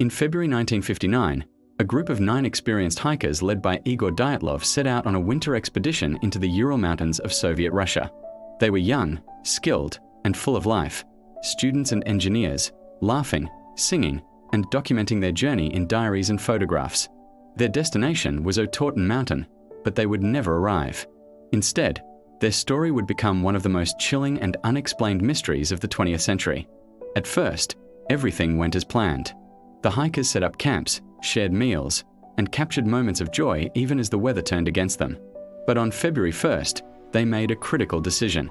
In February 1959, a group of 9 experienced hikers led by Igor Dyatlov set out on a winter expedition into the Ural Mountains of Soviet Russia. They were young, skilled, and full of life, students and engineers, laughing, singing, and documenting their journey in diaries and photographs. Their destination was Otorten Mountain, but they would never arrive. Instead, their story would become one of the most chilling and unexplained mysteries of the 20th century. At first, everything went as planned. The hikers set up camps, shared meals, and captured moments of joy even as the weather turned against them. But on February 1st, they made a critical decision.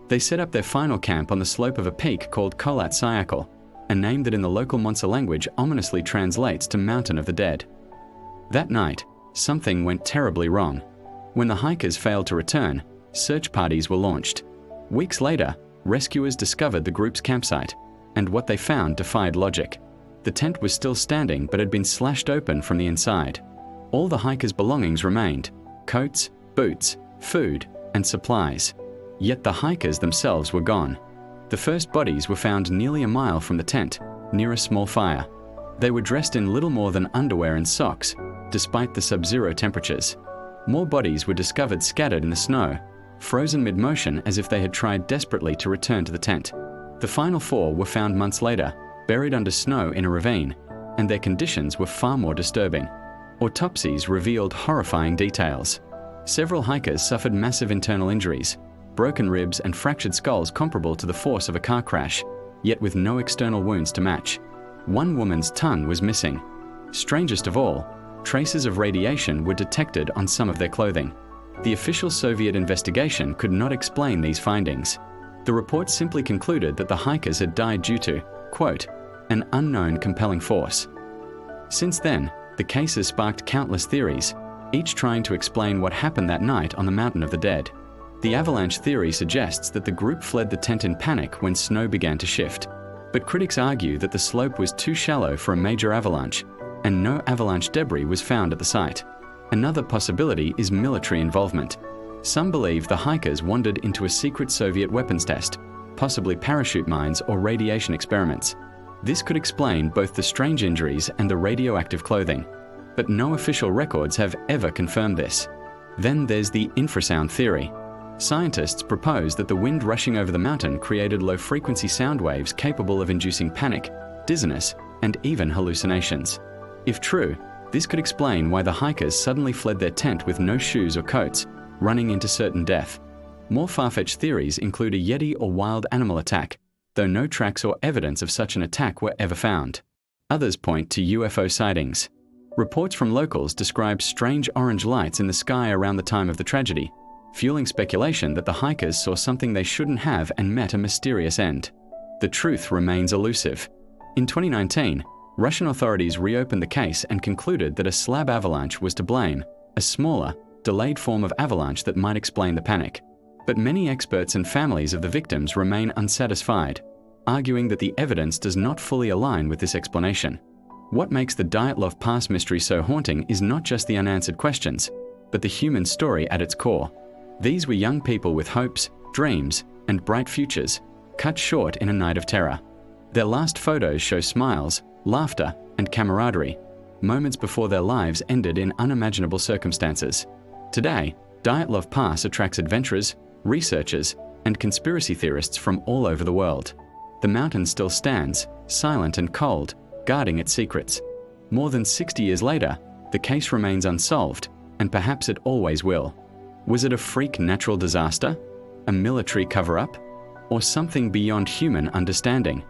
They set up their final camp on the slope of a peak called Kholat Syakhl, a name that in the local Monsa language ominously translates to Mountain of the Dead. That night, something went terribly wrong. When the hikers failed to return, search parties were launched. Weeks later, rescuers discovered the group's campsite, and what they found defied logic. The tent was still standing but had been slashed open from the inside. All the hikers' belongings remained: coats, boots, food, and supplies. Yet the hikers themselves were gone. The first bodies were found nearly a mile from the tent, near a small fire. They were dressed in little more than underwear and socks, despite the sub-zero temperatures. More bodies were discovered scattered in the snow, frozen mid-motion as if they had tried desperately to return to the tent. The final 4 were found months later, buried under snow in a ravine, and their conditions were far more disturbing. Autopsies revealed horrifying details. Several hikers suffered massive internal injuries, broken ribs and fractured skulls comparable to the force of a car crash, yet with no external wounds to match. One woman's tongue was missing. Strangest of all, traces of radiation were detected on some of their clothing. The official Soviet investigation could not explain these findings. The report simply concluded that the hikers had died due to, quote, an unknown compelling force. Since then, the case has sparked countless theories, each trying to explain what happened that night on the Mountain of the Dead. The avalanche theory suggests that the group fled the tent in panic when snow began to shift. But critics argue that the slope was too shallow for a major avalanche, and no avalanche debris was found at the site. Another possibility is military involvement. Some believe the hikers wandered into a secret Soviet weapons test, possibly parachute mines or radiation experiments. This could explain both the strange injuries and the radioactive clothing, but no official records have ever confirmed this. Then there's the infrasound theory. Scientists propose that the wind rushing over the mountain created low-frequency sound waves capable of inducing panic, dizziness, and even hallucinations. If true, this could explain why the hikers suddenly fled their tent with no shoes or coats, running into certain death. More far-fetched theories include a yeti or wild animal attack, though no tracks or evidence of such an attack were ever found. Others point to UFO sightings. Reports from locals describe strange orange lights in the sky around the time of the tragedy, fueling speculation that the hikers saw something they shouldn't have and met a mysterious end. The truth remains elusive. In 2019, Russian authorities reopened the case and concluded that a slab avalanche was to blame, a smaller, delayed form of avalanche that might explain the panic. But many experts and families of the victims remain unsatisfied, arguing that the evidence does not fully align with this explanation. What makes the Dyatlov Pass mystery so haunting is not just the unanswered questions, but the human story at its core. These were young people with hopes, dreams, and bright futures, cut short in a night of terror. Their last photos show smiles, laughter, and camaraderie, moments before their lives ended in unimaginable circumstances. Today, Dyatlov Pass attracts adventurers, researchers, and conspiracy theorists from all over the world. The mountain still stands, silent and cold, guarding its secrets. More than 60 years later, the case remains unsolved, and perhaps it always will. Was it a freak natural disaster, a military cover-up, or something beyond human understanding?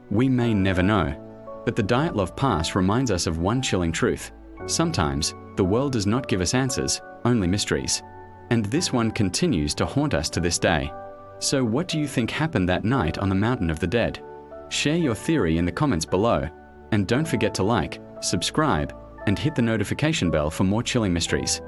We may never know, but the Dyatlov Pass reminds us of one chilling truth. Sometimes, the world does not give us answers, only mysteries. And this one continues to haunt us to this day. So what do you think happened that night on the Mountain of the Dead? Share your theory in the comments below, and don't forget to like, subscribe, and hit the notification bell for more chilling mysteries.